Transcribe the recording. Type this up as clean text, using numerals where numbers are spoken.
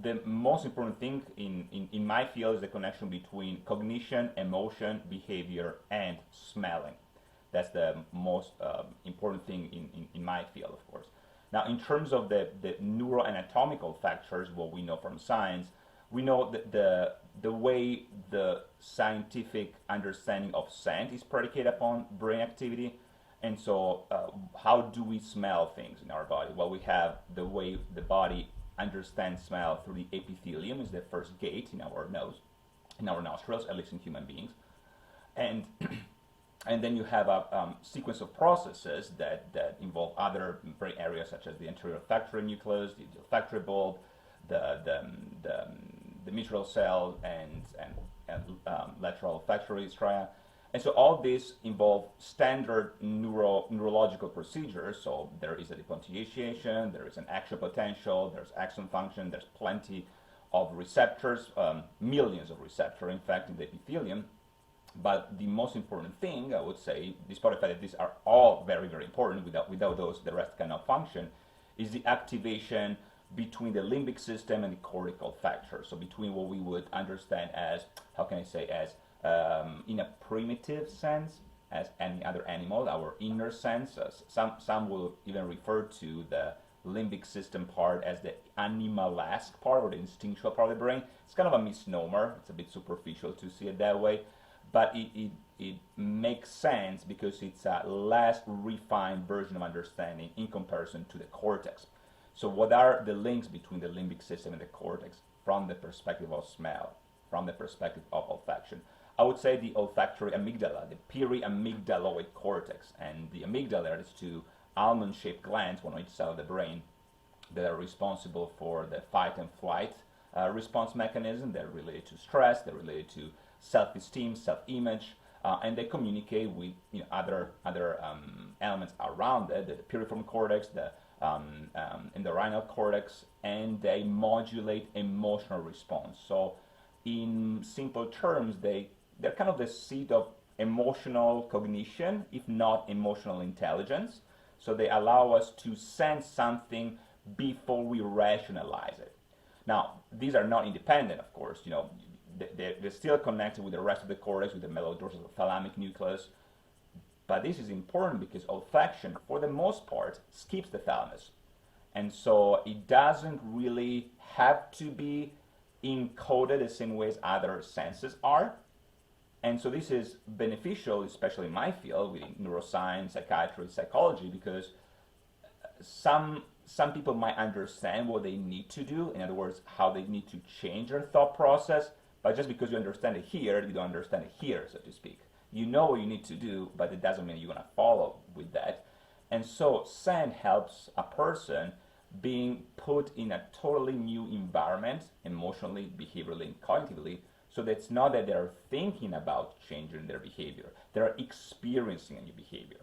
the most important thing in my field is the connection between cognition, emotion, behavior, and smelling. That's the most important thing in my field, of course. Now, in terms of the neuroanatomical factors, what we know from science, we know that the way the scientific understanding of scent is predicated upon brain activity. And so how do we smell things in our body? Well, we have the way the body understands smell through the epithelium, is the first gate in our nose, in our nostrils, at least in human beings. And and then you have a sequence of processes that involve other brain areas such as the anterior olfactory nucleus, the olfactory bulb, the mitral cell, and lateral olfactory stria. And so all these involve standard neurological procedures. So there is a depontiation, there is an action potential, there's axon function, there's plenty of receptors, millions of receptors, in fact, in the epithelium. But the most important thing, I would say, despite the fact that these are all very, very important, without those, the rest cannot function, is the activation between the limbic system and the cortical factor. So between what we would understand as, how can I say, as in a primitive sense, as any other animal, our inner sense. Some will even refer to the limbic system part as the animalesque part, or the instinctual part of the brain. It's kind of a misnomer. It's a bit superficial to see it that way, but it makes sense because it's a less refined version of understanding in comparison to the cortex. So what are the links between the limbic system and the cortex from the perspective of smell, from the perspective of olfaction? I would say the olfactory amygdala, the periamygdaloid cortex, and the amygdala are these two almond-shaped glands, one on each side of the brain, that are responsible for the fight and flight response mechanism. They're related to stress, they're related to self-esteem, self-image, and they communicate with other elements around it, the piriform cortex, the entorhinal cortex, and they modulate emotional response. So in simple terms, they're kind of the seat of emotional cognition, if not emotional intelligence. So they allow us to sense something before we rationalize it. Now, these are not independent, of course. They're still connected with the rest of the cortex, with the mesodorsal thalamic nucleus. But this is important because olfaction, for the most part, skips the thalamus. And so it doesn't really have to be encoded the same way as other senses are. And so this is beneficial, especially in my field, with neuroscience, psychiatry, psychology, because some people might understand what they need to do, in other words, how they need to change their thought process, but just because you understand it here, you don't understand it here, so to speak. You know what you need to do, but it doesn't mean you're going to follow with that. And so scent helps a person being put in a totally new environment, emotionally, behaviorally, and cognitively, so that it's not that they're thinking about changing their behavior, they're experiencing a new behavior.